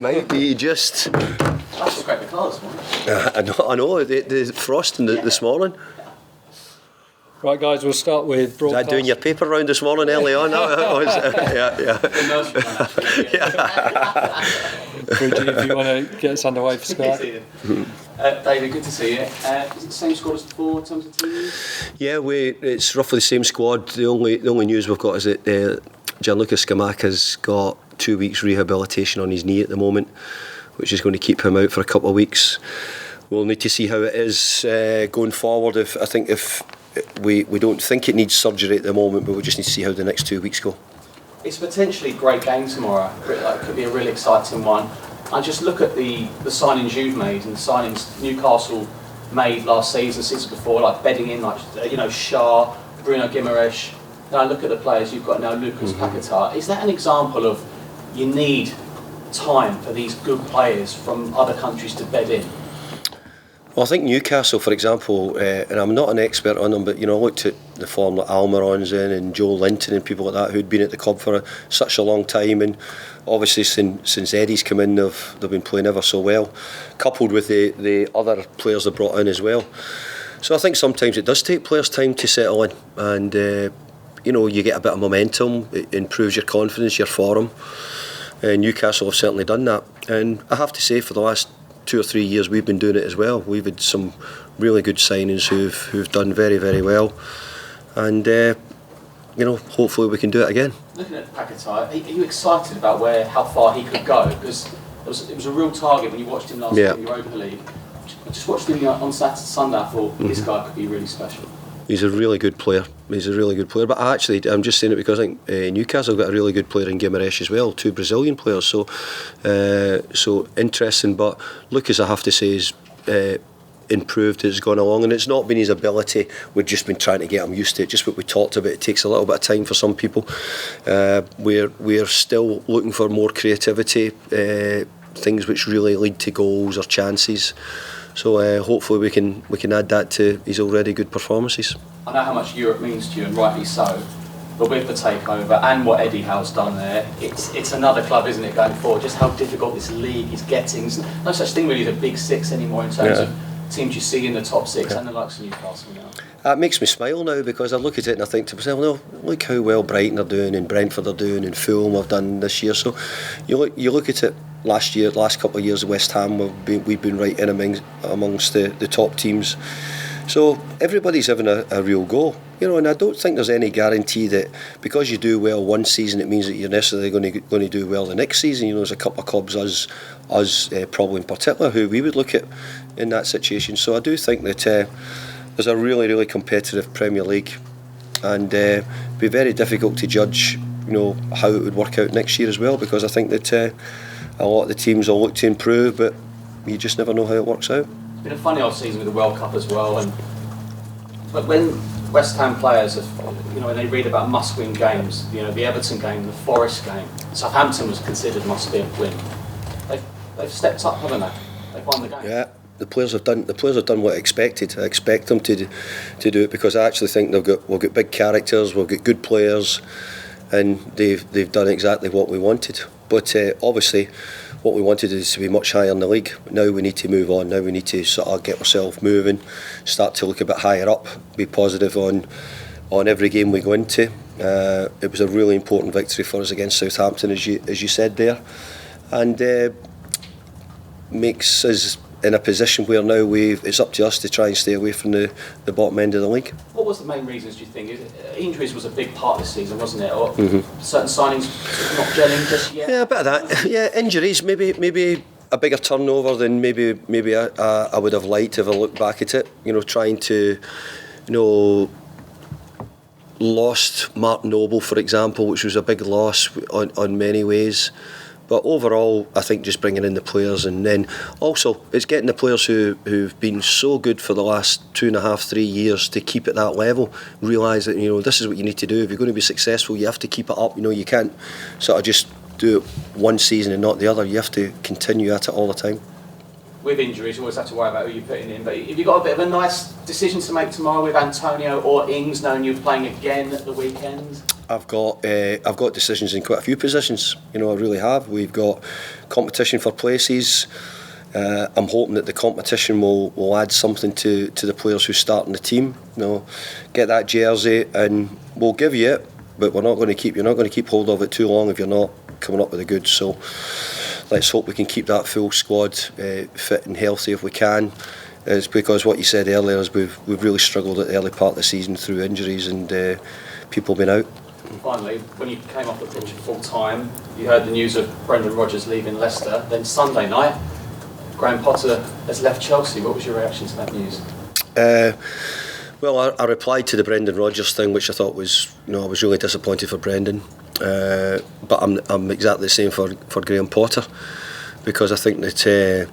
Might be just. That's just great the colours, I know the frosting this morning. Right, guys, we'll start with broadcast. Was that doing your paper round this morning early on? Yeah. Bridget, if you want to get us underway for Sky. David, good to see you. Is it the same squad as before in terms of teams? Yeah, it's roughly the same squad. The only news we've got is that Gianluca Scamacca's got 2 weeks rehabilitation on his knee at the moment, which is going to keep him out for a couple of weeks. We'll need to see how it is going forward. If we don't think it needs surgery at the moment, but we just need to see how the next 2 weeks go. It's potentially a great game tomorrow. It could be a really exciting one. I just look at the signings you've made and the signings Newcastle made last season before, like bedding in, Shah, Bruno Guimaraes. Then I look at the players you've got now, Lucas Paqueta. Is that an example of you need time for these good players from other countries to bed in? Well, I think Newcastle, for example, and I'm not an expert on them, but I looked at the form that Almiron's in and Joe Linton and people like that who'd been at the club for such a long time, and obviously since Eddie's come in, they've been playing ever so well, coupled with the other players they brought in as well. So I think sometimes it does take players time to settle in, and you get a bit of momentum, it improves your confidence, your form. Newcastle have certainly done that, and I have to say for the last 2 or 3 years we've been doing it as well. We've had some really good signings who've done very, very well, and hopefully we can do it again. Looking at Paqueta, are you excited about how far he could go? Because it was a real target when you watched him last year in the Europa League. I just watched him on Saturday, Sunday. I thought this guy could be really special. He's a really good player. But I'm just saying it because I think Newcastle got a really good player in Guimaraes as well, 2 Brazilian players. So interesting. But Lucas, I have to say, is improved as it's gone along, and it's not been his ability. We've just been trying to get him used to it. Just what we talked about. It takes a little bit of time for some people. We're still looking for more creativity, things which really lead to goals or chances. So hopefully we can add that to his already good performances. I know how much Europe means to you, and rightly so. But with the takeover and what Eddie Howe's done there, it's another club, isn't it, going forward? Just how difficult this league is getting. There's no such thing really as a big six anymore in terms of teams you see in the top six and the likes of Newcastle now. That makes me smile now, because I look at it and I think to myself, no, look how well Brighton are doing and Brentford are doing and Fulham have done this year. So you look at it last couple of years, West Ham, we've been right in amongst the top teams. So everybody's having a real go, and I don't think there's any guarantee that because you do well one season it means that you're necessarily going to do well the next season. There's a couple of clubs, us probably in particular, who we would look at in that situation. So I do think that there's a really, really competitive Premier League, and it'd be very difficult to judge, how it would work out next year as well, because I think that a lot of the teams will look to improve, but you just never know how it works out. It's been a funny old season with the World Cup as well, but when West Ham players have, when they read about must-win games, the Everton game, the Forest game, Southampton was considered must-win. They've stepped up, haven't they? They've won the game. Yeah. The players have done what I expected. I expect them to do it, because I actually think we've got big characters, we've got good players, and they've done exactly what we wanted. But obviously, what we wanted is to be much higher in the league. Now we need to move on. Now we need to sort of get ourselves moving, start to look a bit higher up, be positive on every game we go into. It was a really important victory for us against Southampton, as you said there, and makes us in a position where now it's up to us to try and stay away from the bottom end of the league. What was the main reasons, do you think? Injuries was a big part of this season, wasn't it? Or certain signings not gelling just yet? Yeah, a bit of that. Yeah, injuries, maybe a bigger turnover than maybe I would have liked if I look back at it. Trying to, lost Mark Noble, for example, which was a big loss on many ways. But overall, I think just bringing in the players, and then also it's getting the players who've been so good for the last 2.5, 3 years to keep at that level. Realise that this is what you need to do. If you're going to be successful, you have to keep it up. You can't sort of just do it one season and not the other. You have to continue at it all the time. With injuries, you always have to worry about who you're putting in. But have you got a bit of a nice decision to make tomorrow with Antonio or Ings, knowing you're playing again at the weekend? I've got decisions in quite a few positions. You know, I really have. We've got competition for places. I'm hoping that the competition will add something to the players who start in the team. You know, get that jersey, and we'll give you it, but you're not going to keep hold of it too long if you're not coming up with the goods. So let's hope we can keep that full squad fit and healthy if we can. It's because what you said earlier is we've really struggled at the early part of the season through injuries and people being out. Finally, when you came off the pitch at full time, you heard the news of Brendan Rodgers leaving Leicester. Then Sunday night, Graham Potter has left Chelsea. What was your reaction to that news? Well, I replied to the Brendan Rodgers thing, which I thought was, I was really disappointed for Brendan. But I'm exactly the same for Graham Potter, because I think that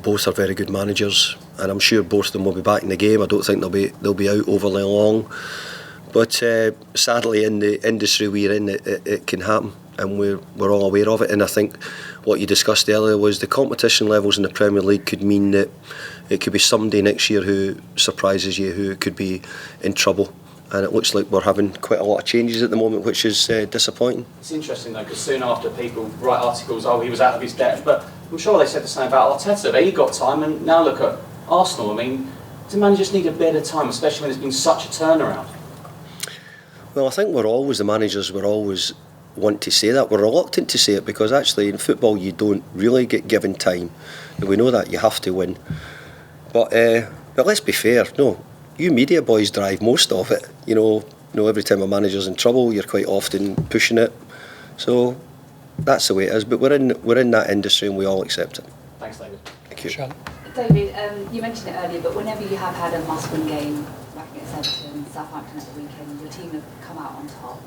both are very good managers, and I'm sure both of them will be back in the game. I don't think they'll be out overly long. But sadly, in the industry we're in, it can happen, and we're all aware of it. And I think what you discussed earlier was the competition levels in the Premier League could mean that it could be somebody next year who surprises you, who could be in trouble. And it looks like we're having quite a lot of changes at the moment, which is disappointing. It's interesting though, because soon after people write articles, he was out of his depth, but I'm sure they said the same about Arteta, but he got time, and now look at Arsenal. I mean, do managers need a bit of time, especially when there's been such a turnaround? Well, I think the managers always want to say that. We're reluctant to say it because actually in football you don't really get given time. And we know that you have to win. But let's be fair, no, you media boys drive most of it. You know, every time a manager's in trouble, you're quite often pushing it. So that's the way it is. But we're in that industry and we all accept it. Thanks, David. Thank you. Charlotte. David, you mentioned it earlier, but whenever you have had a must-win game, like against Everton, Southampton at the weekend, your team have come out on top.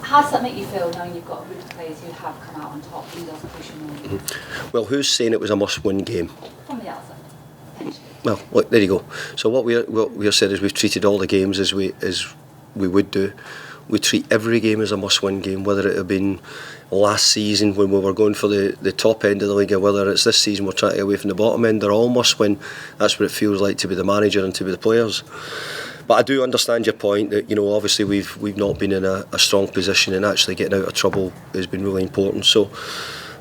How does that make you feel, knowing you've got a group of players who have come out on top, who does push you more? Well, who's saying it was a must-win game? From the outside, potentially. Well, look, there you go. So what we said is we've treated all the games as we would do. We treat every game as a must-win game, whether it had been last season when we were going for the top end of the league, or whether it's this season we're trying to get away from the bottom end. They're all must-win. That's what it feels like to be the manager and to be the players. But I do understand your point that, obviously we've not been in a strong position, and actually getting out of trouble has been really important. So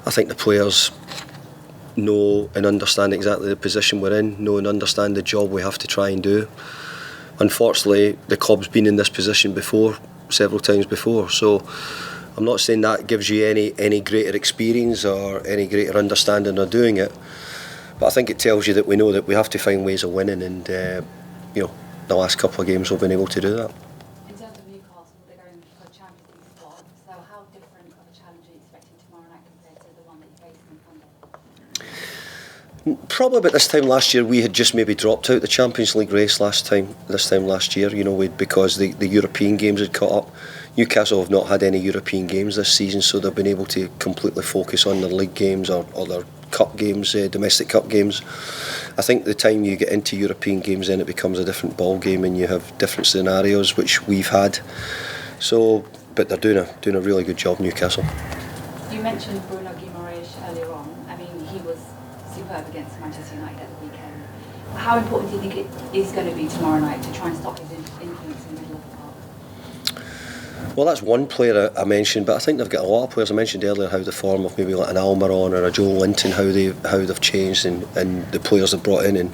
I think the players know and understand exactly the position we're in, know and understand the job we have to try and do. Unfortunately, the club's been in this position before, several times before, so I'm not saying that gives you any greater experience or any greater understanding of doing it, but I think it tells you that we know that we have to find ways of winning, and the last couple of games we've been able to do that. In terms of Newcastle, they're going for a Champions League spot, so how different of a challenge are you expecting tomorrow night compared to the one that you faced on Sunday? Probably about this time last year we had just maybe dropped out the Champions League race this time last year, because the European games had caught up. Newcastle have not had any European games this season, so they've been able to completely focus on their league games or their cup games, domestic cup games. I think the time you get into European games, then it becomes a different ball game, and you have different scenarios, which we've had. So, but they're doing a really good job, Newcastle. You mentioned Bruno Guimaraes earlier on. I mean, he was superb against Manchester United at the weekend. How important do you think it is going to be tomorrow night to try and stop his influence in the middle of the park? Well, that's one player I mentioned, but I think they've got a lot of players. I mentioned earlier how the form of maybe like an Almiron or a Joe Linton, how they've changed, and the players they've brought in,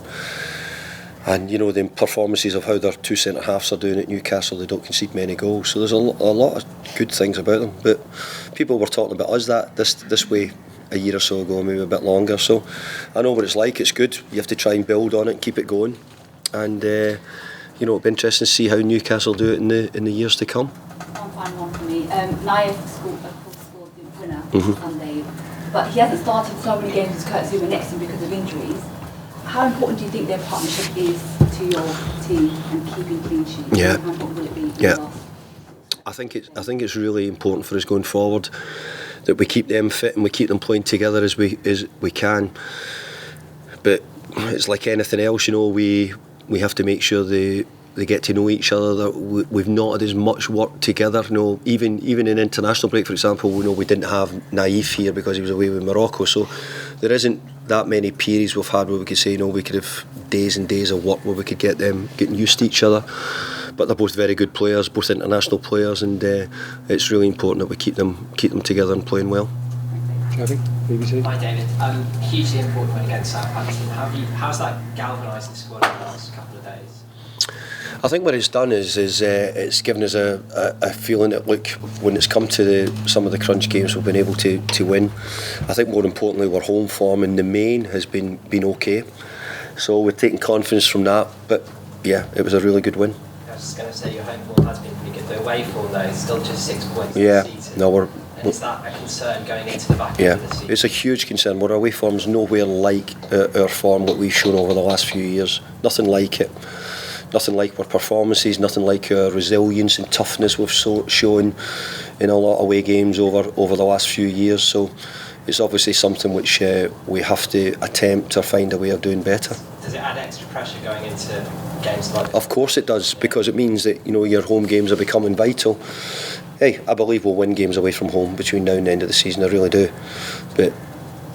and the performances of how their two centre halves are doing at Newcastle. They don't concede many goals, so there's a lot of good things about them. But people were talking about us this way a year or so ago, maybe a bit longer. So I know what it's like. It's good. You have to try and build on it, and keep it going, and it'll be interesting to see how Newcastle do it in the years to come. One final one for me. Nayef scored the winner on Sunday, but he hasn't started so many games as Kurt Zouma next to him because of injuries. How important do you think their partnership is to your team and keeping clean sheets? Yeah. How important will it be? Yeah. I think it's really important for us going forward that we keep them fit and we keep them playing together as we can. But it's like anything else, we have to make sure they get to know each other. That we've not had as much work together. Even in international break, for example, we didn't have Nayef here because he was away with Morocco. So there isn't that many periods we've had where we could say, we could have days and days of work where we could get them getting used to each other. but they're both very good players, both international players, and it's really important that we keep them together and playing well. Javi, BBC. Hi David. Hugely important win against Southampton. How's that galvanised the squad in the last couple of days? I think what it's done is it's given us a feeling that, look, when it's come to some of the crunch games, we've been able to win. I think more importantly, our home form in the main has been okay. So we're taking confidence from that. But yeah, it was a really good win. I was just going to say your home form has been pretty good. The away form though is still just 6 points. Yeah, this season. no, And is that a concern going into the back end of the season? It's a huge concern. Our away form's nowhere like our form that we've shown over the last few years. Nothing like it. Nothing like our performances, nothing like our resilience and toughness we've shown in a lot of away games over the last few years. So it's obviously something which we have to attempt or find a way of doing better. Does it add extra pressure going into games like this? Of course it does, because it means that your home games are becoming vital. Hey, I believe we'll win games away from home between now and the end of the season, I really do. But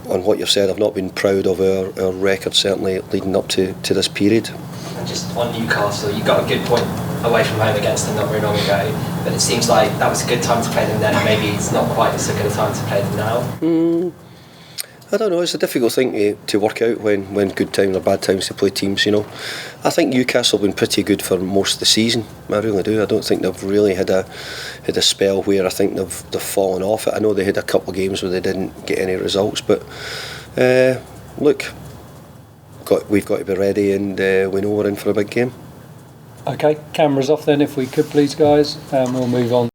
on what you've said, I've not been proud of our record, certainly leading up to this period. And just on Newcastle, you got a good point away from home against them not very long ago, but it seems like that was a good time to play them then, and maybe it's not quite so good a time to play them now. I don't know, it's a difficult thing to work out when good times or bad times to play teams, I think Newcastle have been pretty good for most of the season, I really do. I don't think they've really had a spell where I think they've fallen off it. I know they had a couple of games where they didn't get any results, but look, we've got to be ready, and we know we're in for a big game. Okay, cameras off then if we could please guys, and we'll move on.